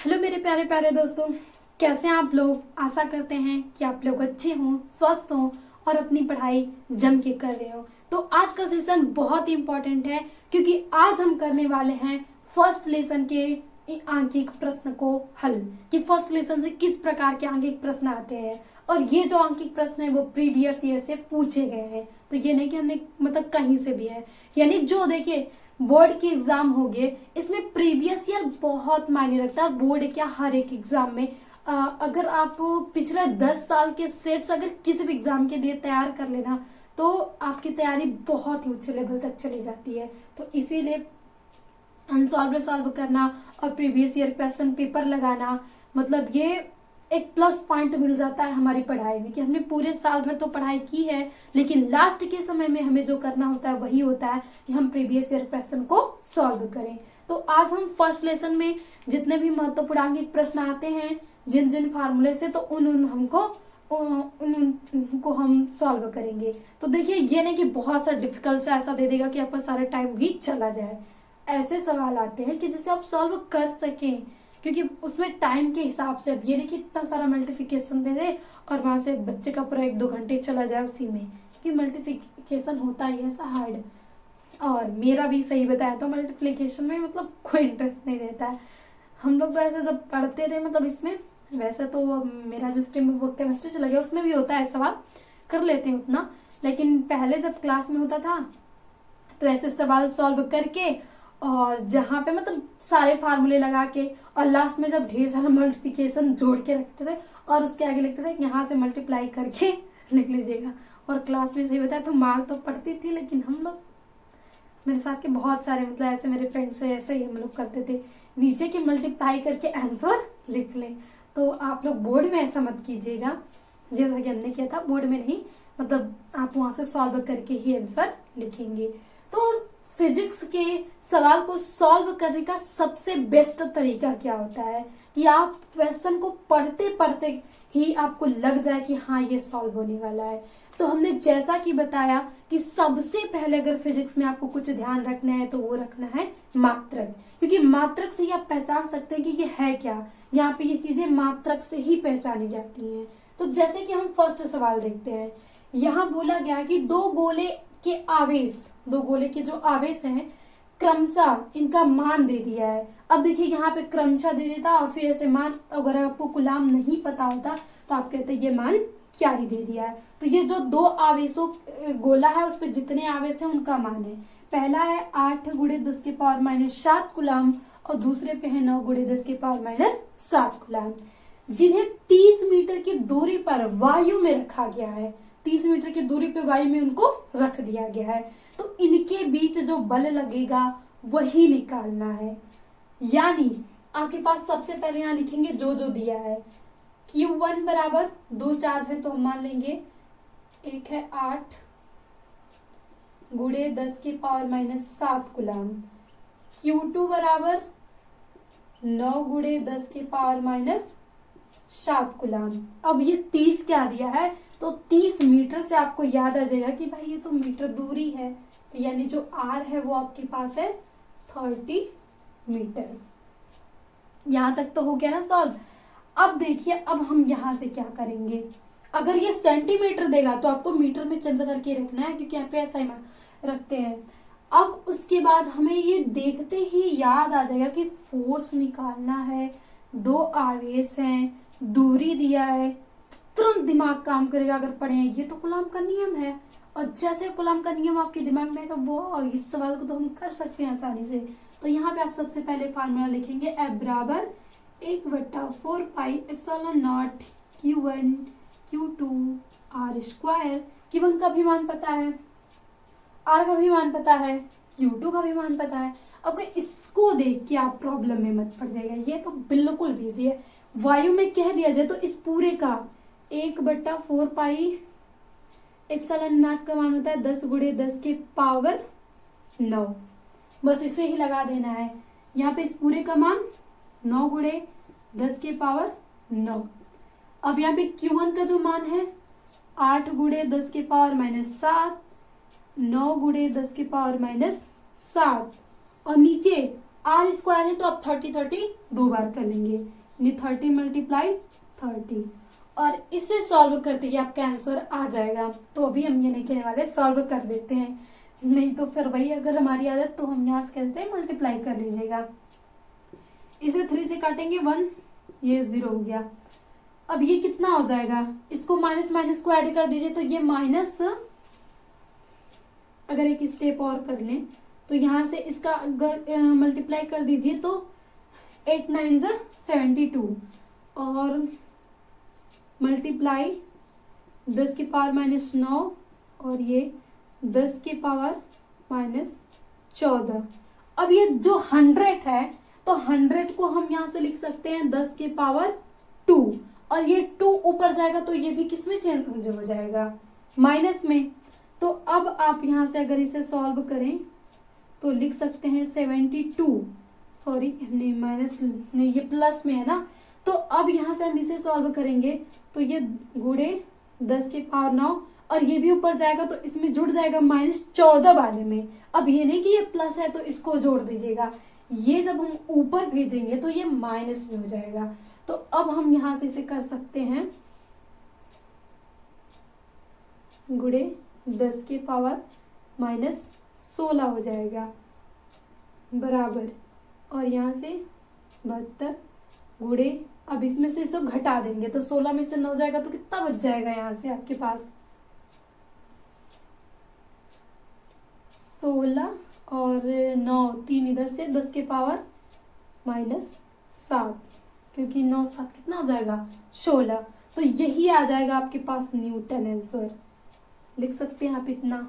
Hello मेरे प्यारे प्यारे दोस्तों, कैसे हैं आप लोग। आशा करते हैं कि आप लोग अच्छे हों, स्वस्थ हों और अपनी पढ़ाई जम के कर रहे हो। तो आज का सेशन बहुत ही इम्पोर्टेंट है क्योंकि आज हम करने वाले हैं फर्स्ट लेसन के आंकिक प्रश्न को हल, कि फर्स्ट लेसन से किस प्रकार के आंकिक प्रश्न आते हैं। और ये जो आंकिक प्रश्न है वो प्रीवियस ईयर से पूछे गए हैं, तो ये नहीं कि हमने मतलब कहीं से भी है। यानी जो देखिए बोर्ड के एग्जाम हो गए, इसमें प्रीवियस ईयर बहुत मायने रखता है। बोर्ड क्या, हर एक एग्जाम में अगर आप पिछले 10 साल के सेट्स अगर किसी भी एग्जाम के लिए तैयार कर लेना तो आपकी तैयारी बहुत ही उच्च लेवल तक चली जाती है। तो इसीलिए अनसॉल्व सॉल्व करना और प्रीवियस ईयर क्वेश्चन पेपर लगाना, मतलब ये एक प्लस पॉइंट मिल जाता है हमारी पढ़ाई में कि हमने पूरे साल भर तो पढ़ाई की है, लेकिन लास्ट के समय में हमें जो करना होता है वही होता है कि हम प्रीवियस ईयर क्वेश्चन को सॉल्व करें। तो आज हम फर्स्ट लेसन में जितने भी महत्वपूर्ण आंकिक प्रश्न आते हैं जिन जिन फार्मूले से, तो उनको हम सॉल्व करेंगे। तो देखिए ये नहीं कि बहुत सा डिफिकल्ट सा ऐसा दे देगा कि आपका सारा टाइम भी चला जाए। ऐसे सवाल आते हैं कि जिसे आप सॉल्व कर सकें, क्योंकि उसमें टाइम के हिसाब से, अब ये नहीं कि इतना सारा मल्टीप्लिकेशन दे दे और वहां से बच्चे का पूरा 1-2 घंटे चला जाए उसी में, क्योंकि मल्टीप्लिकेशन होता ही ऐसा हार्ड। और मेरा भी सही बताया तो मल्टीप्लिकेशन में मतलब कोई इंटरेस्ट नहीं रहता है। हम लोग तो ऐसे जब पढ़ते थे, मतलब इसमें वैसे तो मेरा जो स्ट्रीम वो केमिस्ट्री चला गया, उसमें भी होता है सवाल, कर लेते हैं उतना, लेकिन पहले जब क्लास में होता था तो ऐसे सवाल सॉल्व करके और जहाँ पे मतलब सारे फार्मूले लगा के और लास्ट में जब ढेर सारा मल्टीप्लिकेशन जोड़ के रखते थे और उसके आगे लिखते थे यहाँ से मल्टीप्लाई करके लिख लीजिएगा। और क्लास में सही बताया तो मार तो पड़ती थी, लेकिन हम लोग, मेरे साथ के बहुत सारे मतलब ऐसे मेरे फ्रेंड्स है, ऐसे ही हम लोग करते थे, नीचे के मल्टीप्लाई करके आंसर लिख लें। तो आप लोग बोर्ड में ऐसा मत कीजिएगा जैसा कि हमने किया था, बोर्ड में नहीं, मतलब आप वहां से सॉल्व करके ही आंसर लिखेंगे। तो फिजिक्स के सवाल को सॉल्व करने का सबसे बेस्ट तरीका क्या होता है कि आप क्वेश्चन को पढ़ते पढ़ते ही आपको लग जाए कि हाँ ये सॉल्व होने वाला है। तो हमने जैसा कि बताया कि सबसे पहले अगर फिजिक्स में आपको कुछ ध्यान रखना है तो वो रखना है मात्रक, क्योंकि मात्रक से ही आप पहचान सकते हैं कि ये है क्या। यहाँ पे ये चीजें मात्रक से ही पहचानी जाती हैं। तो जैसे कि हम फर्स्ट सवाल देखते हैं, यहाँ बोला गया कि दो गोले के जो आवेश हैं क्रमशः इनका मान दे दिया है। अब देखिए यहाँ पे क्रमशः दे देता और फिर ऐसे मान, अगर आपको कुलाम नहीं पता होता तो आप कहते ये मान क्या ही दे दिया है। तो ये जो दो आवेशों गोला है उस पर जितने आवेश है उनका मान है, पहला है 8 × 10⁻⁷ कुलाम और दूसरे पे है 9 × 10⁻⁷ कुलाम, जिन्हें 30 मीटर की दूरी पर वायु में रखा गया है। 30 मीटर की दूरी पे वायु में उनको रख दिया गया है। तो इनके बीच जो बल लगेगा वही निकालना है। यानी आपके पास सबसे पहले यहाँ लिखेंगे जो जो दिया है। Q1 बराबर 2 चार्ज है तो हम मान लेंगे एक है 8 × 10⁻⁷ कुलाम। Q2 बराबर 9 × 10⁻⁷ कुलाम। अब ये 30 क्या दिया है, तो 30 मीटर से आपको याद आ जाएगा कि भाई ये तो मीटर दूरी है, तो यानी जो R है वो आपके पास है 30 मीटर। यहां तक तो हो गया ना सॉल्व। अब देखिए अब हम यहां से क्या करेंगे, अगर ये सेंटीमीटर देगा तो आपको मीटर में चेंज करके रखना है, क्योंकि यहाँ पे ऐसा ही रखते हैं। अब उसके बाद हमें ये देखते ही याद आ जाएगा कि फोर्स निकालना है, दो आवेश हैं, दूरी दिया है, तुरंत दिमाग काम करेगा अगर पढ़े हैं। ये तो कूलॉम का नियम है, और जैसे कूलॉम का नियम आपके दिमाग में आएगा वो इस सवाल को तो हम कर सकते हैं आसानी से। तो यहाँ पे आप सबसे पहले फार्मूला लिखेंगे F बराबर 1/4 pi epsilon not Q1 Q2 R²। Q1 का भी मान पता है, R का भी मान पता है, Q2 का भी मान पता है। अब इसको देख के आप प्रॉब्लम में मत पड़ जाएगा, ये तो बिल्कुल इजी है। वायु में कह दिया जाए तो इस पूरे का 1/4 पाई एप्सिलॉन नॉट का मान होता है 10 × 10⁻⁹ बस इसे ही लगा देना है। यहाँ पे इस पूरे का मान 9 × 10⁻⁹। अब यहाँ पे Q1 का जो मान है 8 × 10⁻⁷, 9 × 10⁻⁷, और नीचे आर स्क्वायर है तो आप 30 दो बार कर लेंगे, यानी 30 मल्टीप्लाई 30, और इससे सॉल्व करते ही आपका आंसर आ जाएगा। तो अभी हम ये नहीं कहने वाले, सॉल्व कर देते हैं, नहीं तो फिर वही अगर हमारी आदत तो हम यहाँ से कहते हैं मल्टीप्लाई कर लीजिएगा। इसे 3 से काटेंगे 1, ये 0 हो गया। अब ये कितना हो जाएगा, इसको माइनस माइनस को ऐड कर दीजिए तो ये माइनस, अगर एक स्टेप और कर लें तो यहाँ से इसका अगर मल्टीप्लाई कर दीजिए तो 8 9 72, और मल्टीप्लाई 10 की पावर -9, और ये 10 की पावर -14। अब ये जो 100 है तो 100 को हम यहाँ से लिख सकते हैं 10 की पावर 2, और ये 2 ऊपर जाएगा तो ये भी किस में चेंज हो जाएगा, माइनस में। तो अब आप यहाँ से अगर इसे सॉल्व करें तो लिख सकते हैं 72, सॉरी हमने माइनस नहीं, ये प्लस में है ना। तो अब यहाँ से हम इसे सॉल्व करेंगे तो ये गुणे 10 की पावर 9, और ये भी ऊपर जाएगा तो इसमें जुड़ जाएगा -14 वाले में। अब ये नहीं कि ये प्लस है तो इसको जोड़ दीजिएगा, ये जब हम ऊपर भेजेंगे तो ये माइनस में हो जाएगा। तो अब हम यहाँ से इसे कर सकते हैं गुणे 10 की पावर -16 हो जाएगा, बराबर, और यहाँ से 72 गुणे, अब इसमें से सब घटा देंगे तो 16 में से 9 जाएगा तो कितना बच जाएगा यहाँ से आपके पास, 16 और 9, 3 इधर से 10 के पावर -7, क्योंकि 9 7 कितना हो जाएगा 16। तो यही आ जाएगा आपके पास न्यूटन आंसर, लिख सकते हैं आप इतना।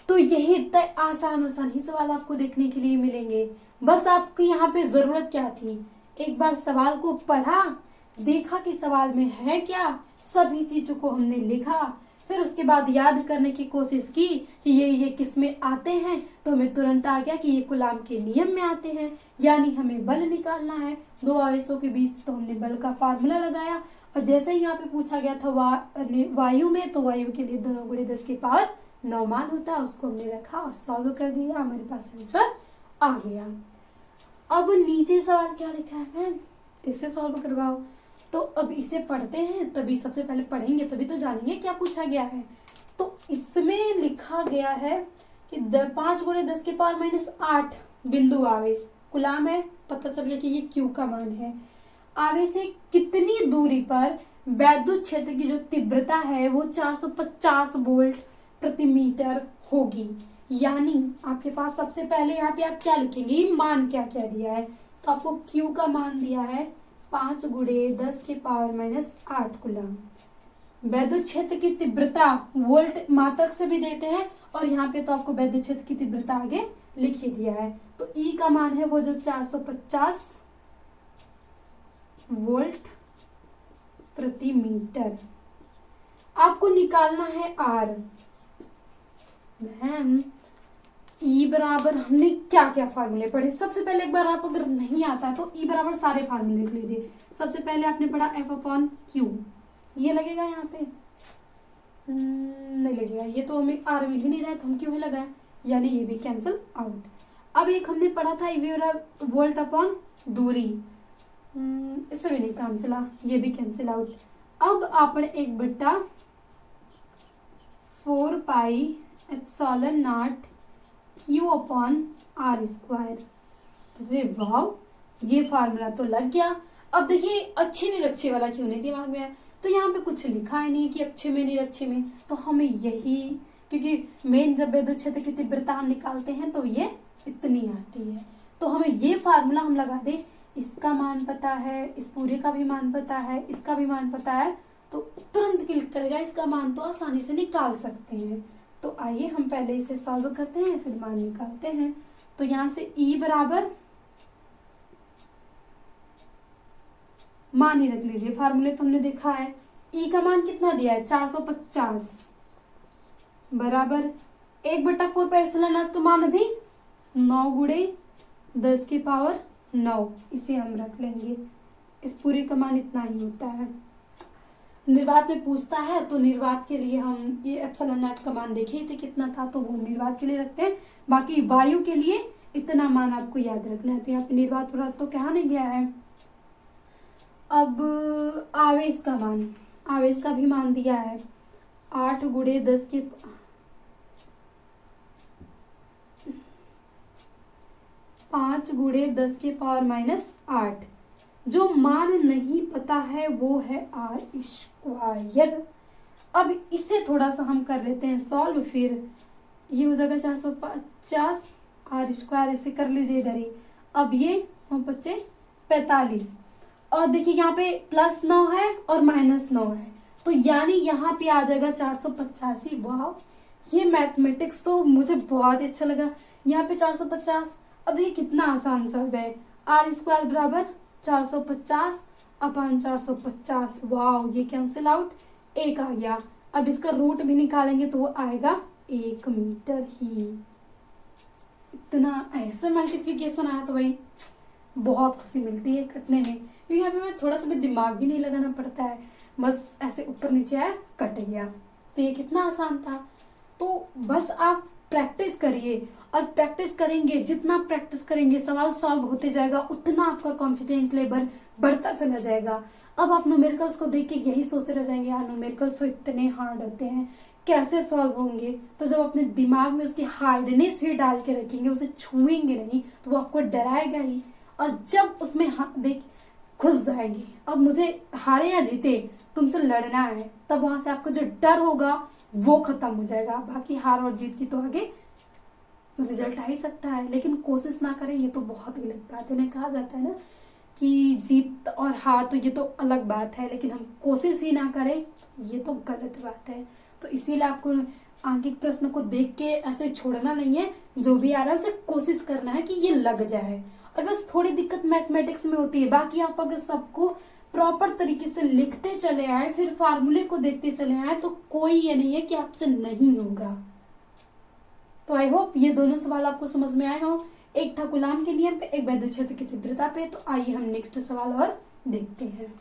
तो यही इतना आसान ही सवाल आपको देखने के लिए मिलेंगे। बस आपको यहाँ पे जरूरत क्या थी, एक बार सवाल को पढ़ा, देखा कि सवाल में है क्या, सभी चीजों को हमने लिखा, फिर उसके बाद याद करने की कोशिश की कि ये किस में आते हैं, तो हमें तुरंत आ गया कि ये कूलाम के नियम में आते हैं, यानी हमें बल निकालना है दो आवेशों के बीच, तो हमने बल का फार्मूला लगाया। और जैसे ही यहाँ पे पूछा गया था वायु में, तो वायु के लिए 2 गुणे 10 की पावर 9 मान होता है, उसको हमने रखा और सॉल्व कर दिया, हमारे पास आंसर आ गया। अब नीचे सवाल क्या लिखा है मैम, इससे सॉल्व करवाओ। तो अब इसे पढ़ते हैं, तभी सबसे पहले पढ़ेंगे तभी तो जानेंगे क्या पूछा गया है। तो इसमें लिखा गया है कि 5 गुणे 10 की पावर -8 बिंदु आवेश कूलाम है, पता चल गया कि ये क्यू का मान है। आवेश से कितनी दूरी पर वैद्युत क्षेत्र की जो तीव्रता है वो 450 वोल्ट प्रति मीटर होगी। यानी आपके पास सबसे पहले यहाँ पे आप क्या लिखेंगे, मान क्या क्या दिया है, तो आपको Q का मान दिया है 5 गुणे 10 की पावर -8 कूलम। वैद्युत क्षेत्र की तीव्रता वोल्ट मात्रक से भी देते हैं, और यहाँ पे तो आपको वैद्युत क्षेत्र की तीव्रता आगे लिख ही दिया है। तो E का मान है वो जो 450 वोल्ट प्रति मीटर। आपको निकालना है R। मैम E बराबर हमने क्या क्या फार्मूले पढ़े, सबसे पहले एक बार आप अगर नहीं आता है तो E बराबर सारे फार्मूले लिख लीजिए। सबसे पहले आपने पढ़ा F/Q, ये लगेगा यहाँ पे नहीं लगेगा, ये तो हमें R मिल ही नहीं रहा है तो हम क्यों ही लगाए, यानी ये भी कैंसिल आउट। अब एक हमने पढ़ा था वोल्ट अपॉन दूरी, इससे भी नहीं काम चला, ये भी कैंसिल आउट। अब आपने 1/4 pi epsilon not Q upon R square. अरे वाह, ये फार्मूला तो लग गया। अब देखिए अच्छे निरक्षे वाला क्यों नहीं दिमाग में है, तो यहाँ पे कुछ लिखा है नहीं कि अच्छे में निरक्षे में, तो हमें यही, क्योंकि मेन जब वैद्युत क्षेत्र की तीव्रता हम निकालते हैं तो ये इतनी आती है, तो हमें ये फार्मूला हम लगा दें, इसका मान पता है, इस पूरे का भी मान पता है, इसका भी मान पता है, तो तुरंत क्लिक करेगा, इसका मान तो आसानी से निकाल सकते हैं। तो आइए हम पहले इसे सॉल्व करते हैं फिर मान निकालते हैं। तो यहाँ से E बराबर मान ही रख लीजिए, फार्मूले तो हमने देखा है। E का मान कितना दिया है 450 बराबर 1/4 पे एप्सिलॉन नॉट का मान अभी 9 गुणे 10 की पावर 9, इसे हम रख लेंगे। इस पूरे का मान इतना ही होता है। निर्वात में पूछता है तो निर्वात के लिए हम ये एप्सिलॉन नॉट का मान देखे थे कितना था, तो वो निर्वात के लिए रखते हैं। बाकी वायु के लिए इतना मान आपको याद रखना है। तो यहाँ पे निर्वात पदार्थ तो कहा नहीं गया है। अब आवेश का मान, आवेश का भी मान दिया है 8 गुणे 10 के 5 गुणे 10 के पावर -8। जो मान नहीं पता है वो है आर स्क्वायर। अब इसे थोड़ा सा हम कर लेते हैं सॉल्व, फिर ये हो जाएगा 450 आर स्क्वायर, इसे कर लीजिए इधर ही। अब ये हम बच्चे 45, और देखिए यहाँ पे +9 है और -9 है, तो यानी यहाँ पे आ जाएगा 485। वाह, ये मैथमेटिक्स तो मुझे बहुत ही अच्छा लगा। यहाँ पे 450, अब देखिए कितना आसान सा है। आर स्क्वायर बराबर 450 अपॉन 450। वाह, ये कैंसिल आउट, 1 आ गया। अब इसका रूट भी निकालेंगे तो वो आएगा 1 मीटर ही। इतना ऐसे मल्टीप्लिकेशन आया तो भाई बहुत खुशी मिलती है कटने में, क्योंकि यहाँ पे मैं थोड़ा सा भी दिमाग भी नहीं लगाना पड़ता है, बस ऐसे ऊपर नीचे आया कट गया। तो ये कितना आसान था। तो बस आप प्रैक्टिस करिए, और प्रैक्टिस करेंगे, जितना प्रैक्टिस करेंगे सवाल सॉल्व होते जाएगा, उतना आपका कॉन्फिडेंस लेवल बढ़ता चला जाएगा। अब आप न्यूमेरिकल्स को देख के यही सोचते रह जाएंगे, यार न्यूमेरिकल्स तो इतने हार्ड होते हैं, कैसे सॉल्व होंगे। तो जब अपने दिमाग में उसकी हार्डनेस ही डाल के रखेंगे, उसे छुएंगे नहीं, तो वो आपको डराएगा ही, और जब उसमें देख घुस जाएंगे, अब मुझे हारे या जीते तुमसे लड़ना है, तब वहां से आपको जो डर होगा वो खत्म हो जाएगा। बाकी हार और जीत की तो आगे रिजल्ट आ ही सकता है, लेकिन कोशिश ना करें ये तो बहुत गलत बात है। कहा जाता है ना कि जीत और हार तो ये तो अलग बात है, लेकिन हम कोशिश ही ना करें ये तो गलत बात है। तो इसीलिए आपको आंकिक प्रश्न को देख के ऐसे छोड़ना नहीं है, जो भी आ रहा है उसे कोशिश करना है कि ये लग जाए। और बस थोड़ी दिक्कत मैथमेटिक्स में होती है, बाकी आप अगर सबको प्रॉपर तरीके से लिखते चले आए, फिर फार्मूले को देखते चले आए, तो कोई ये नहीं है कि आपसे नहीं होगा। तो आई होप ये दोनों सवाल आपको समझ में आए हों। एक था कूलाम के नियम पे, एक वैद्युत क्षेत्र की तीव्रता पे। तो आइए हम नेक्स्ट सवाल और देखते हैं।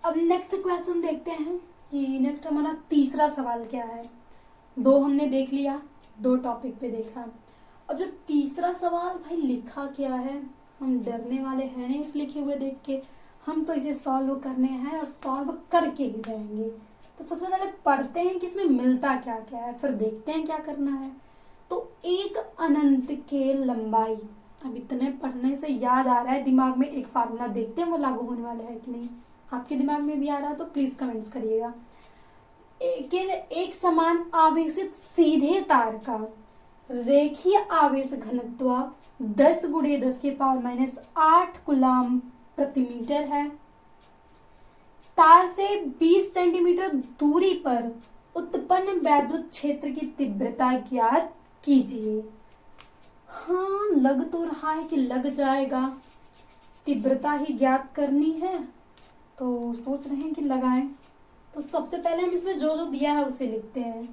अब नेक्स्ट क्वेश्चन देखते हैं कि नेक्स्ट हमारा तीसरा सवाल क्या है। 2 हमने देख लिया, 2 टॉपिक पे देखा। अब जो तीसरा सवाल भाई लिखा क्या है, हम डरने वाले हैं नहीं इस लिखे हुए देख के, हम तो इसे सॉल्व करने हैं और सॉल्व करके ही जाएंगे। तो सबसे पहले पढ़ते हैं कि इसमें मिलता क्या क्या है, फिर देखते हैं क्या करना है। तो एक अनंत के लंबाई, अब इतने पढ़ने से याद आ रहा है दिमाग में एक फार्मूला, देखते हैं वो लागू होने वाला है कि नहीं। आपके दिमाग में भी आ रहा है तो प्लीज कमेंट्स करिएगा। एक समान आवेशित सीधे तार का रेखीय आवेश घनत्व 10 × 10 के पावर -8 कूलाम प्रति मीटर है। तार से 20 सेंटीमीटर दूरी पर उत्पन्न वैद्युत क्षेत्र की तीव्रता ज्ञात कीजिए। हाँ, लग तो रहा है कि लग जाएगा, तीव्रता ही ज्ञात करनी है, तो सोच रहे हैं कि लगाएं। तो सबसे पहले हम इसमें जो जो दिया है उसे लिखते हैं।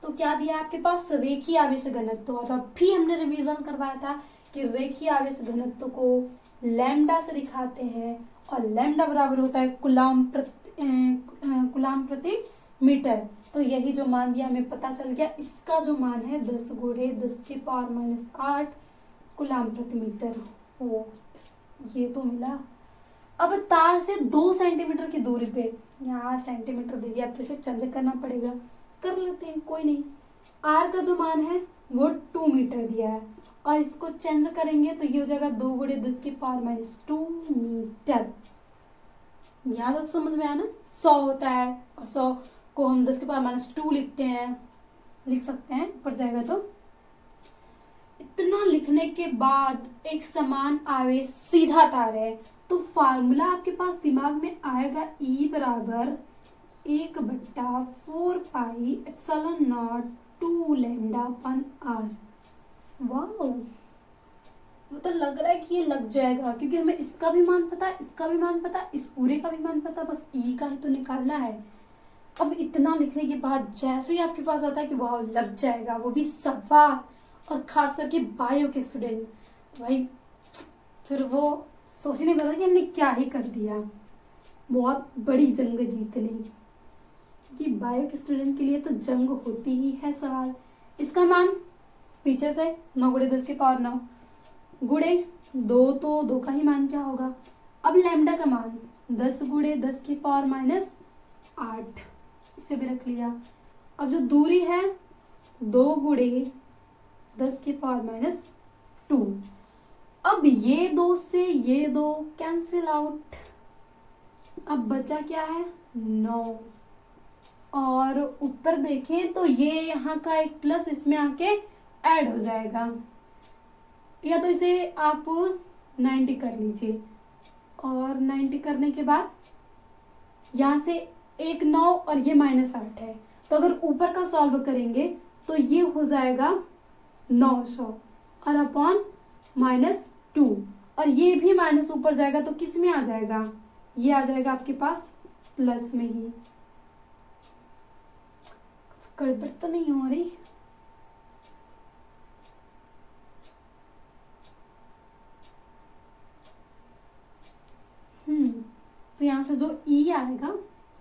तो क्या दिया है आपके पास, रेखीय आवेश घनत्व, और अभी हमने रिवीजन करवाया था कि रेखीय आवेश घनत्व को लैम्डा से दिखाते हैं, और लैम्डा बराबर होता है कूलाम प्रति मीटर। तो यही जो मान दिया हमें पता चल गया, इसका जो मान है 10 × 10 के पावर -8 कूलाम प्रति मीटर। ओ, ये तो मिला। अब तार से 2 सेंटीमीटर की दूरी पे, यहाँ सेंटीमीटर दे दिया, अब तो इसे चेंज करना पड़ेगा, कर लेते हैं कोई नहीं। आर का जो मान है वो 2 मीटर दिया है, और इसको चेंज करेंगे तो ये हो जाएगा 2 × 10 के पावर -2 मीटर। यहाँ तो समझ में आया ना, 100 होता है, और 100 को हम 10 के पावर -2 लिखते हैं, लिख सकते हैं ऊपर जाएगा तो। इतना लिखने के बाद एक समान आवेश सीधा तार है, तो फार्मूला आपके पास दिमाग में आएगा E बराबर 1/4 pi epsilon not 2 lambda upon R। वाह, तो लग रहा है कि ये लग जाएगा, क्योंकि हमें इसका भी मान पता, इसका भी मान पता, इस पूरे का भी मान पता, बस E का ही तो निकालना है। अब इतना लिखने के बाद जैसे ही आपके पास आता है कि वाह लग जाएगा, वो भी सवाल, और खास करके बायो के स्टूडेंट, तो भाई फिर वो सोचने पड़ा कि हमने क्या ही कर दिया, बहुत बड़ी जंग जीत ली। क्योंकि बायो के स्टूडेंट के लिए तो जंग होती ही है सवाल। इसका मान पीछे से 9 गुणे 10 की पावर 9 गुणे 2, तो 2 का ही मान क्या होगा। अब लैम्डा का मान 10 गुणे 10 की पावर -8, इसे भी रख लिया। अब जो दूरी है 2 गुणे 10 की पावर -2। अब ये 2 से ये 2 कैंसिल आउट। अब बचा क्या है 9, और ऊपर देखें तो ये यहाँ का एक प्लस इसमें आके ऐड हो जाएगा, या तो इसे आप 90 कर लीजिए, और 90 करने के बाद यहाँ से एक 9 और ये -8 है, तो अगर ऊपर का सॉल्व करेंगे तो ये हो जाएगा 900 और अपॉन -2, और ये भी माइनस ऊपर जाएगा तो किस में आ जाएगा, ये आ जाएगा आपके पास प्लस में ही। कुछ गड़बड़ तो नहीं हो रही। तो यहाँ से जो ई आएगा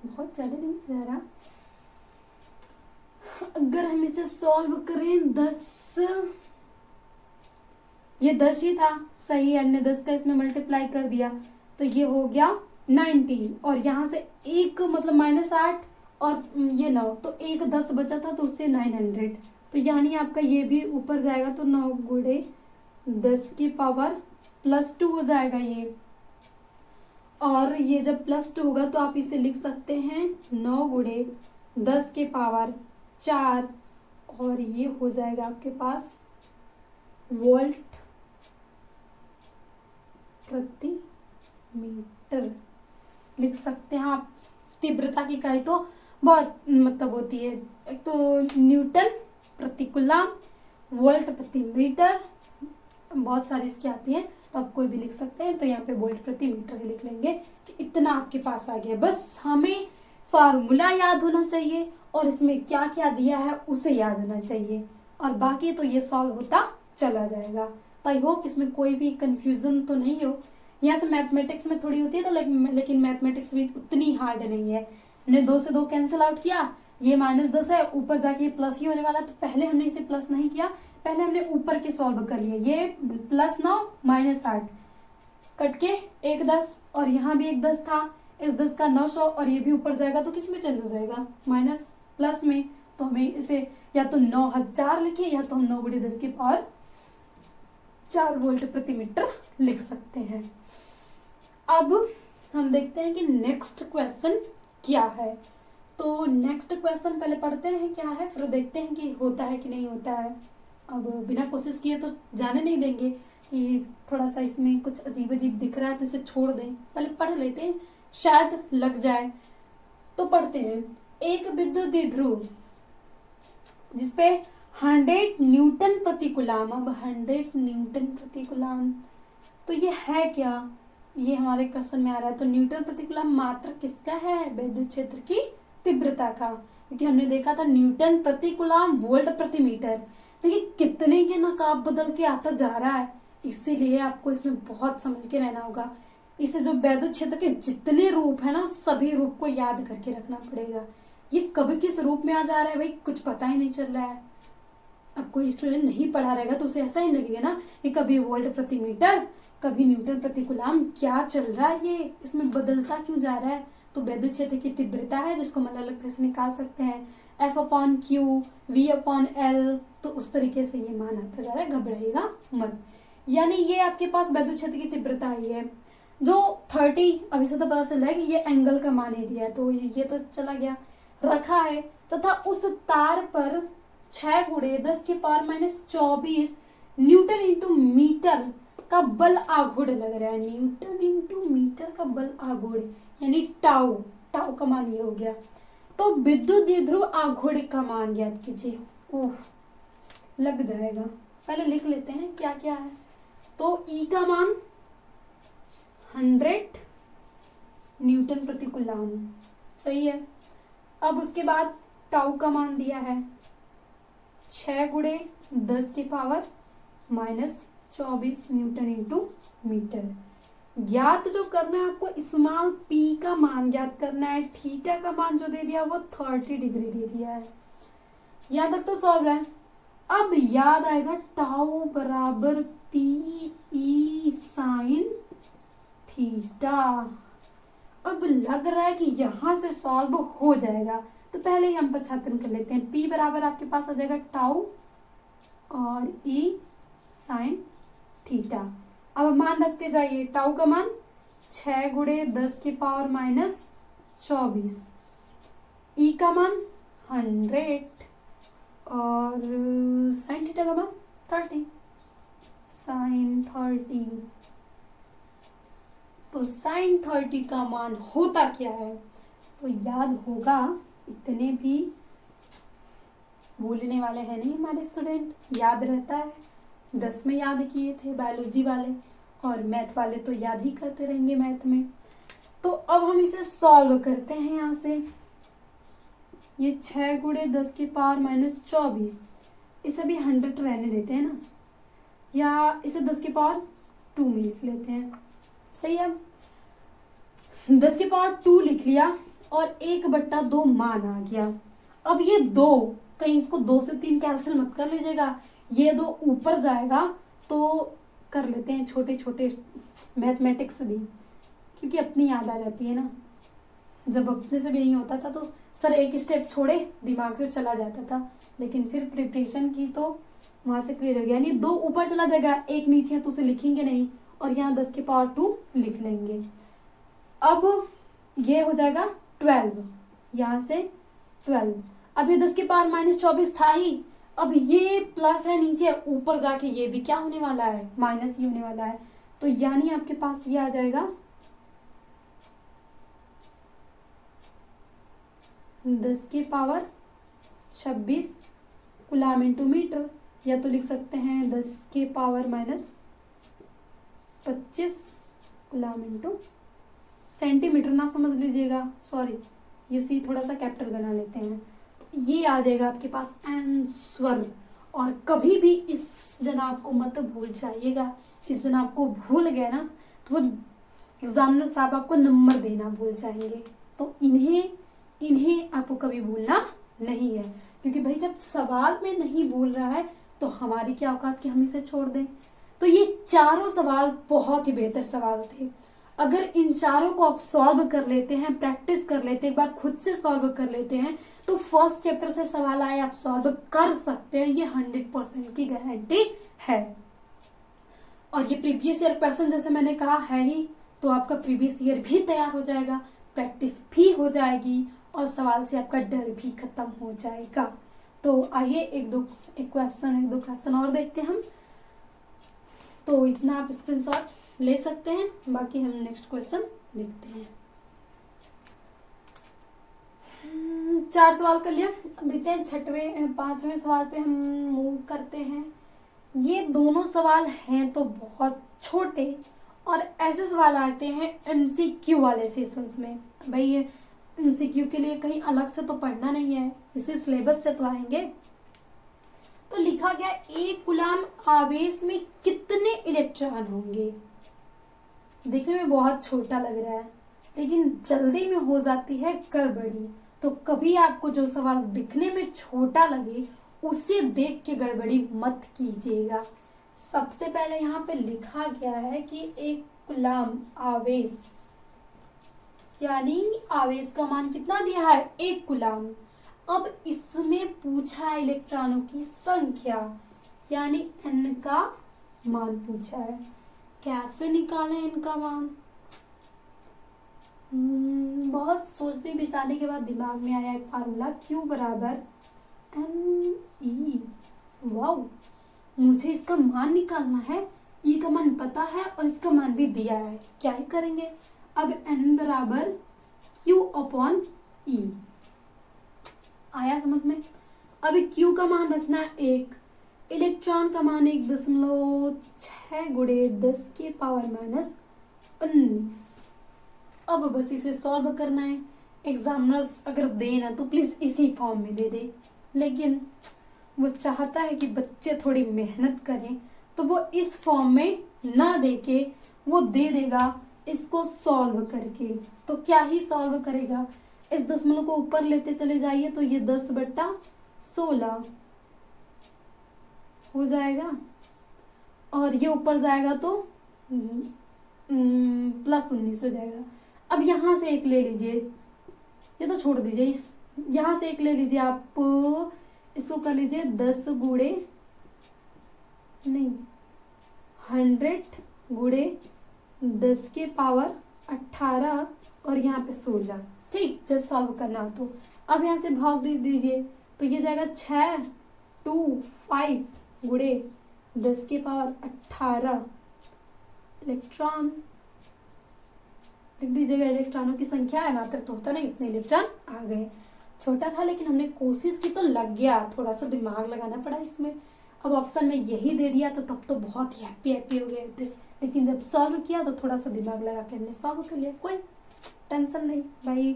बहुत ज्यादा नहीं जा रहा। अगर हम इसे सॉल्व करें 10, ये 10 ही था सही, हमने 10 का इसमें मल्टीप्लाई कर दिया तो ये हो गया 90, और यहाँ से एक मतलब -8 और ये 9, तो एक 10 बचा था तो उससे 900, तो यानी आपका ये भी ऊपर जाएगा तो 9 गुणे 10 की पावर +2 हो जाएगा ये। और ये जब +2 होगा तो आप इसे लिख सकते हैं 9 गुणे 10 के पावर 4, और ये हो जाएगा आपके पास वोल्ट प्रति मीटर लिख सकते हैं आप। तीव्रता की इकाई तो बहुत मतलब होती है, एक तो न्यूटन प्रति कूलम, वोल्ट प्रति मीटर, बहुत सारी इसकी आती हैं, तो आप कोई भी लिख सकते हैं। तो यहाँ पे वोल्ट प्रति मीटर लिख लेंगे कि इतना आपके पास आ गया। बस हमें फार्मूला याद होना चाहिए और इसमें क्या क्या दिया है उसे याद होना चाहिए, और बाकी तो ये सॉल्व होता चला जाएगा। तो आई होप इसमें कोई भी कंफ्यूजन तो नहीं हो। यहाँ से मैथमेटिक्स में थोड़ी होती है तो लेकिन मैथमेटिक्स भी उतनी हार्ड नहीं है। हमने 2 से 2 कैंसिल आउट किया, ये -10 है, ऊपर जाके प्लस ही होने वाला, तो पहले हमने इसे प्लस नहीं किया, पहले हमने ऊपर के सॉल्व कर लिया। ये +9 -8 कट के एक 10, और यहाँ भी एक 10 था, इस 10 का 900, और ये भी ऊपर जाएगा तो किस में चेंज हो जाएगा माइनस प्लस में। तो हमें इसे या तो 9000 लिखे या तो हम 9 गुणे 10 की पावर 4 वोल्ट प्रति मीटर लिख सकते हैं। अब हम देखते हैं कि नेक्स्ट क्वेश्चन क्या है। तो नेक्स्ट क्वेश्चन पहले पढ़ते हैं क्या है, फिर देखते हैं कि होता है कि नहीं होता है। अब बिना कोशिश किए तो जाने नहीं देंगे कि थोड़ा सा इसमें कुछ अजीब अजीब दिख रहा है तो इसे छोड़ दें, पहले पढ़ लेते हैं, शायद लग जाए। तो पढ़ते हैं, एक विद्युत द्विध्रुव जिसपे 100 न्यूटन प्रति कूलम। अब 100 न्यूटन प्रति कूलम तो ये है क्या, ये हमारे क्वेश्चन में आ रहा है। तो न्यूटन प्रति कूलम मात्रक किसका है, विद्युत क्षेत्र की तीव्रता का, क्योंकि हमने देखा था न्यूटन प्रति कूलम वोल्ट प्रति मीटर। देखिए कितने के नकाब बदल के आता जा रहा है, इसीलिए आपको इसमें बहुत समझ के रहना होगा। इसे जो विद्युत क्षेत्र के जितने रूप है ना, सभी रूप को याद करके रखना पड़ेगा। ये कभी किस रूप में आ जा रहा है भाई कुछ पता ही नहीं चल रहा है। अब कोई स्टूडेंट नहीं पढ़ा रहेगा तो उसे ऐसा ही लगेगा ना कि कभी वोल्ट प्रति मीटर, कभी न्यूटन प्रति कूलम, क्या चल रहा है, ये इसमें बदलता क्यों जा रहा है। तो विद्युत क्षेत्र की तीव्रता है जिसको हम अलग से निकाल सकते हैं, F/Q V/L, तो उस तरीके से ये मान आता जा रहा है, घबराइएगा मत। यानी ये आपके पास विद्युत क्षेत्र की तीव्रता आई है जो 30, अभी से तो पता चल रहा है कि ये एंगल का मान ही दिया है, तो ये तो चला गया रखा है, तथा उस तार पर 6 गुणे 10 की पावर -24 न्यूटन इंटू मीटर का बल आघूर्ण लग रहा है। न्यूटन इंटू मीटर का बल आघूर्ण यानी टाउ, टाउ का मान ये हो गया। तो विद्युत द्विध्रुव आघूर्ण का मान ज्ञात कीजिए। ओह लग जाएगा, पहले लिख लेते हैं क्या क्या है। तो ई का मान 100 न्यूटन प्रति कूलम, सही है। अब उसके बाद टाउ का मान दिया है 6 गुणे 10 की पावर -24 न्यूटन इंटू मीटर। ज्ञात जो करना है आपको, स्मॉल p का मान ज्ञात करना है। थीटा का मान जो दे दिया वो 30 डिग्री दे दिया है। यहाँ तक तो सॉल्व है। अब याद आएगा टाउ बराबर पी ई साइन थीटा। अब लग रहा है कि यहां से सॉल्व हो जाएगा, तो पहले ही हम पच्छातन कर लेते हैं। p बराबर आपके पास आ जाएगा टाउ और e साइन थीटा। अब मान रखते जाइए। टाउ का मान 6 गुणे 10 की पावर माइनस 24, ई का मान 100 और साइन थीटा का मान 30, साइन 30। तो साइन 30 का मान होता क्या है, तो याद होगा, इतने भी भूलने वाले हैं नहीं हमारे स्टूडेंट, याद रहता है। 10 में याद किए थे बायोलॉजी वाले, और मैथ वाले तो याद ही करते रहेंगे मैथ में। तो अब हम इसे सॉल्व करते हैं। यहाँ से ये 6 गुणे 10 की पावर माइनस 24, इसे भी 100 रहने देते हैं ना, या इसे 10 की पावर 2 में लिख लेते हैं। सही है। 10 की पावर 2 लिख लिया और 1/2 मान आ गया। अब ये 2, कहीं इसको 2 से 3 कैंसिल मत कर लीजिएगा, ये 2 ऊपर जाएगा तो कर लेते हैं छोटे छोटे मैथमेटिक्स भी, क्योंकि अपनी याद आ जाती है ना। जब अपने से भी नहीं होता था तो सर एक स्टेप छोड़े दिमाग से चला जाता था, लेकिन फिर प्रिपरेशन की तो वहां से क्लियर हो गया। यानी 2 ऊपर चला जाएगा, 1 नीचे है तो उसे लिखेंगे नहीं, और यहाँ 10 की पावर 2 लिख लेंगे। अब ये हो जाएगा 12, यहाँ से 12। अब ये 10 की पावर माइनस 24 था ही, अब ये प्लस है नीचे, ऊपर जाके ये भी क्या होने वाला है, माइनस ही होने वाला है। तो यानी आपके पास ये आ जाएगा 10 की पावर 26 कूलम इंटू मीटर, या तो लिख सकते हैं 10 की power minus 25 coulomb into centimetre, ना समझ लीजिएगा, सॉरी, ये सी थोड़ा सा कैपिटल बना लेते हैं। तो ये आ जाएगा आपके पास आंसर। और कभी भी इस जनाब को मत भूल जाइएगा, इस जनाब को भूल गए ना तो वो एग्जामिनर साहब आपको नंबर देना भूल जाएंगे। तो इन्हें आपको कभी भूलना नहीं है, क्योंकि भाई जब सवाल में नहीं भूल रहा है तो हमारी क्या औकात कि हम इसे छोड़ दें। तो ये चारों सवाल बहुत ही बेहतर सवाल थे। अगर इन चारों को आप सॉल्व कर लेते हैं, प्रैक्टिस कर लेते हैं, एक बार खुद से सॉल्व कर लेते हैं, तो फर्स्ट चैप्टर से सवाल आए आप सॉल्व कर सकते हैं, ये 100% की गारंटी है। और ये प्रीवियस ईयर क्वेश्चन जैसे मैंने कहा है ही, तो आपका प्रीवियस ईयर भी तैयार हो जाएगा, प्रैक्टिस भी हो जाएगी, और सवाल से आपका डर भी खत्म हो जाएगा। तो आइए एक दो क्वेश्चन और देखते हैं हम। तो इतना आप स्क्रीनशॉट ले सकते हैं, बाकी हम नेक्स्ट क्वेश्चन देखते हैं। 4 सवाल कर लिया, अब देखते हैं 5वें सवाल पे हम मूव करते हैं। ये दोनों सवाल हैं तो बहुत छोटे, और ऐसे सवाल आते हैं MCQ वाले सेशंस में। भाई ये MCQ के लिए कहीं अलग से तो पढ़ना नहीं है, इसी सिलेबस से तो आएंगे। तो लिखा गया 1 कूलम आवेश में कितने इलेक्ट्रॉन होंगे। देखने में बहुत छोटा लग रहा है, लेकिन जल्दी में हो जाती है गड़बड़ी। तो कभी आपको जो सवाल दिखने में छोटा लगे उसे देख के गड़बड़ी मत कीजिएगा। सबसे पहले यहाँ पे लिखा गया है कि 1 कूलम आवेश, यानी आवेश का मान कितना दिया है, 1 कूलम। अब इसमें पूछा है इलेक्ट्रॉनों की संख्या, यानी n का मान पूछा है। कैसे निकालें इनका मान, बहुत सोचने बिचारने के बाद दिमाग में आया एक फार्मूला, Q बराबर NE। वाओ, मुझे इसका मान निकालना है, E का मान पता है और इसका मान भी दिया है, क्या ही करेंगे। अब N बराबर Q अपॉन E, आया समझ में। अब Q का मान रखना 1, इलेक्ट्रॉन का मान 1.6 गुणे 10 के पावर माइनस 19। अब बस इसे सॉल्व करना है। एग्जामिनर्स अगर देना तो प्लीज इसी फॉर्म में दे दे, लेकिन वो चाहता है कि बच्चे थोड़ी मेहनत करें, तो वो इस फॉर्म में ना दे के वो दे देगा इसको सॉल्व करके। तो क्या ही सॉल्व करेगा, इस दशमलव को ऊपर लेते चले जाइए तो ये 10/16 हो जाएगा, और ये ऊपर जाएगा तो +19 हो जाएगा। अब यहाँ से एक ले लीजिए, ये तो छोड़ दीजिए, यहाँ से एक ले लीजिए आप, इसको कर लीजिए 10 गुणे नहीं 100 गुणे 10 के पावर 18 और यहाँ पे 16। ठीक, जब सॉल्व करना हो तो अब यहाँ से भाग दे दीजिए तो ये जाएगा 6 2 5 गुणे 10 के पावर 18 इलेक्ट्रॉन। लिख दीजिएगा, इलेक्ट्रॉनों की संख्या है ना, तक तो होता नहीं, इतने इलेक्ट्रॉन आ गए। छोटा था लेकिन हमने कोशिश की तो लग गया, थोड़ा सा दिमाग लगाना पड़ा इसमें। अब ऑप्शन में यही दे दिया तो तब तो बहुत ही हैप्पी हो गए थे, लेकिन जब सॉल्व किया तो थोड़ा सा दिमाग लगा के हमने सॉल्व कर लिया। कोई टेंशन नहीं भाई,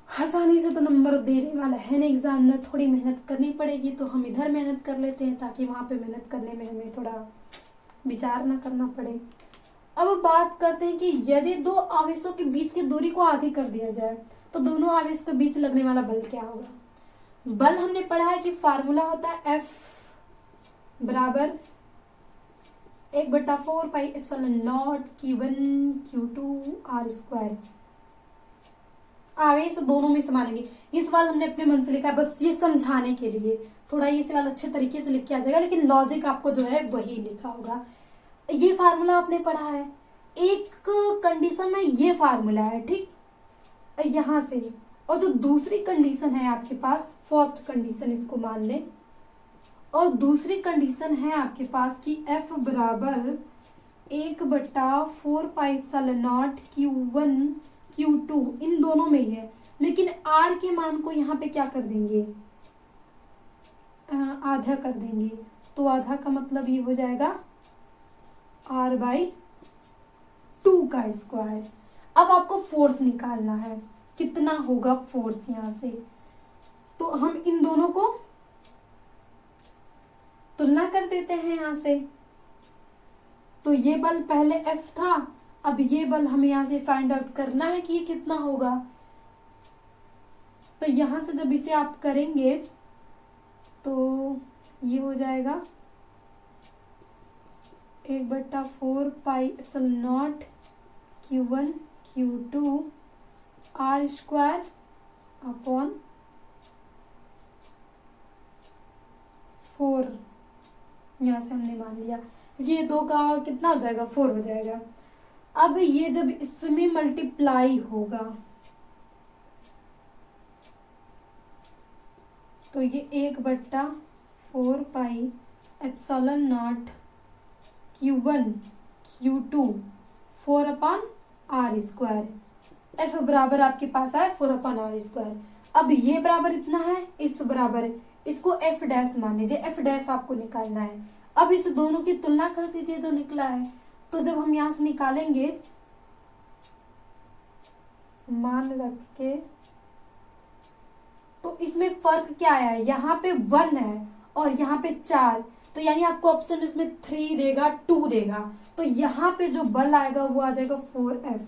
आसानी से तो नंबर देने वाला है ना एग्जाम में, थोड़ी मेहनत करनी पड़ेगी। तो हम इधर मेहनत कर लेते हैं ताकि वहाँ पे मेहनत करने में हमें थोड़ा विचार ना करना पड़े। अब बात करते हैं कि यदि दो आवेशों के बीच की दूरी को आधी कर दिया जाए तो दोनों आवेश के बीच लगने वाला बल क्या होगा। बल हमने पढ़ा है कि फार्मूला होता है F बराबर 1/4πε0 Q1 Q2 R²। आवेश दोनों में समानेंगे। ये सवाल हमने अपने मन से लिखा है बस ये समझाने के लिए, थोड़ा ये सवाल अच्छे तरीके से लिख के आ जाएगा, लेकिन लॉजिक आपको जो है वही लिखा होगा। ये फार्मूला आपने पढ़ा है, एक कंडीशन में ये फार्मूला है, ठीक, यहाँ से। और जो दूसरी कंडीशन है आपके पास, फर्स्ट कंडीशन इसको मान लें, और दूसरी कंडीशन है आपके पास कि F बराबर 1/4πε0 Q1 Q2, इन दोनों में ही है, लेकिन R के मान को यहाँ पे क्या कर देंगे, आधा कर देंगे। तो आधा का मतलब ये हो जाएगा R/2 का स्क्वायर। अब आपको फोर्स निकालना है, कितना होगा फोर्स यहाँ से। तो हम इन दोनों को तुलना कर देते हैं यहाँ से। तो ये बल पहले F था, अब ये बल हमें यहाँ से फाइंड आउट करना है कि ये कितना होगा। तो यहाँ से जब इसे आप करेंगे तो ये हो जाएगा 1/4πε0 Q1 Q2 R² अपॉन 4। यहाँ से हमने मान लिया ये 2 का कितना हो जाएगा, 4 हो जाएगा। अब ये जब इसमें मल्टीप्लाई होगा तो ये 1/4πε0 Q1 Q2 4/R²। F बराबर आपके पास आए 4/R²। अब ये बराबर इतना है, इस बराबर, इसको F डैश मान लीजिए, F डैश आपको निकालना है। अब इस दोनों की तुलना कर दीजिए जो निकला है। तो जब हम यहाँ से निकालेंगे मान रख के, तो इसमें फर्क क्या आया है, यहाँ पे 1 है और यहाँ पे 4, तो यानी आपको ऑप्शन इसमें 3 देगा, 2 देगा। तो यहाँ पे जो बल आएगा वो आ जाएगा 4F।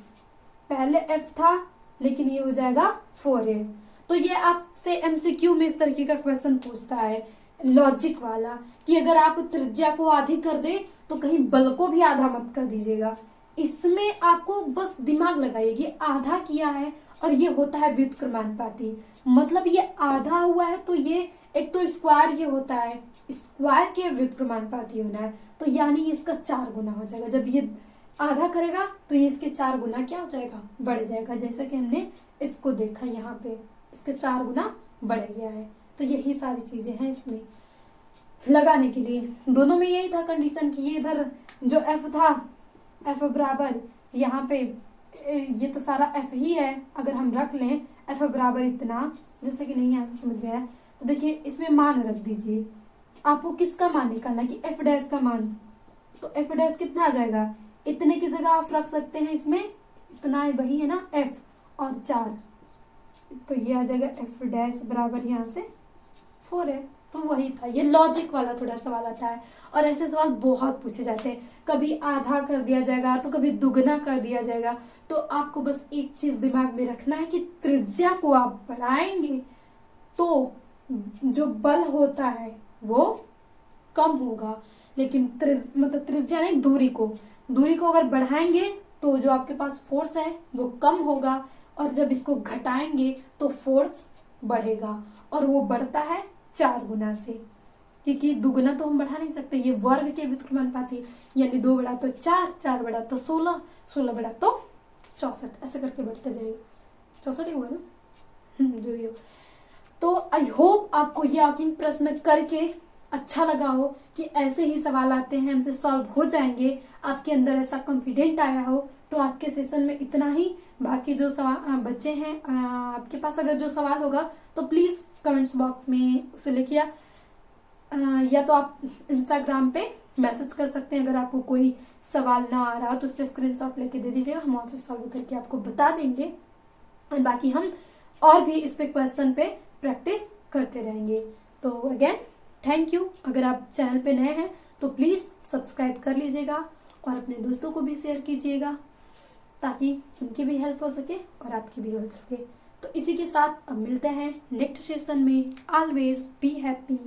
पहले F था लेकिन ये हो जाएगा 4A। तो ये आपसे MCQ में इस तरीके का क्वेश्चन पूछता है, लॉजिक वाला, कि अगर आप त्रिज्या को आधी कर दे तो कहीं बल को भी आधा मत कर दीजिएगा। इसमें आपको बस दिमाग लगाइए कि आधा किया है और ये होता है व्युत्क्रमानुपाती, मतलब ये आधा हुआ है तो ये एक तो स्क्वायर ये होता है, स्क्वायर के व्युत्क्रमानुपाती होना है, तो यानी इसका 4 गुना हो जाएगा। जब ये आधा करेगा तो ये इसके 4 गुना क्या हो जाएगा, बढ़ जाएगा। जैसा कि हमने इसको देखा यहाँ पे इसके 4 गुना बढ़ गया है। तो यही सारी चीजें हैं इसमें लगाने के लिए। दोनों में यही था कंडीशन कि ये इधर जो F था, F बराबर यहाँ पे ये तो सारा F ही है, अगर हम रख लें F बराबर इतना, जैसे कि नहीं यहाँ से समझ गया है, तो देखिए इसमें मान रख दीजिए। आपको किसका मान निकालना है कि F डैश का मान, तो F डैश कितना आ जाएगा, इतने की जगह आप रख सकते हैं इसमें इतना है, वही है ना F और 4, तो ये आ जाएगा F डैश बराबर यहाँ से 4 है। तो वही था, ये लॉजिक वाला थोड़ा सवाल आता है। और ऐसे सवाल बहुत पूछे जाते हैं, कभी आधा कर दिया जाएगा तो कभी दुगना कर दिया जाएगा। तो आपको बस एक चीज दिमाग में रखना है कि त्रिज्या को आप बढ़ाएंगे तो जो बल होता है वो कम होगा, लेकिन मतलब त्रिज्या नहीं, दूरी को अगर बढ़ाएंगे तो जो आपके पास फोर्स है वो कम होगा, और जब इसको घटाएंगे तो फोर्स बढ़ेगा, और वो बढ़ता है 4 गुना से, क्योंकि दुगुना तो हम बढ़ा नहीं सकते, ये वर्ग के व्युत्क्रमानुपाती है, यानी 2 बढ़ा तो 4, 4 बढ़ा तो 16, 16 बढ़ा तो 64, ऐसे करके बढ़ते जाएगा। 64 ही हुआ ना, जो भी हो। तो आई होप आपको ये आकिन प्रश्न करके अच्छा लगा हो कि ऐसे ही सवाल आते हैं, हमसे सॉल्व हो जाएंगे, आपके अंदर ऐसा कॉन्फिडेंट आया हो। तो आज के सेशन में इतना ही। बाकी जो सवाल बच्चे हैं, आपके पास अगर जो सवाल होगा तो प्लीज़ कमेंट्स बॉक्स में उसे लिखिए, या तो आप इंस्टाग्राम पे मैसेज कर सकते हैं। अगर आपको कोई सवाल ना आ रहा तो उसका स्क्रीनशॉट लेके दे दीजिएगा, हम आपसे सॉल्व करके आपको बता देंगे। और बाकी हम और भी इस पे क्वेश्चन पे प्रैक्टिस करते रहेंगे। तो अगेन थैंक यू। अगर आप चैनल पे नए हैं तो प्लीज़ सब्सक्राइब कर लीजिएगा और अपने दोस्तों को भी शेयर कीजिएगा, ताकि उनकी भी हेल्प हो सके और आपकी भी हो सके। तो इसी के साथ अब मिलते हैं नेक्स्ट सेशन में। Always be happy.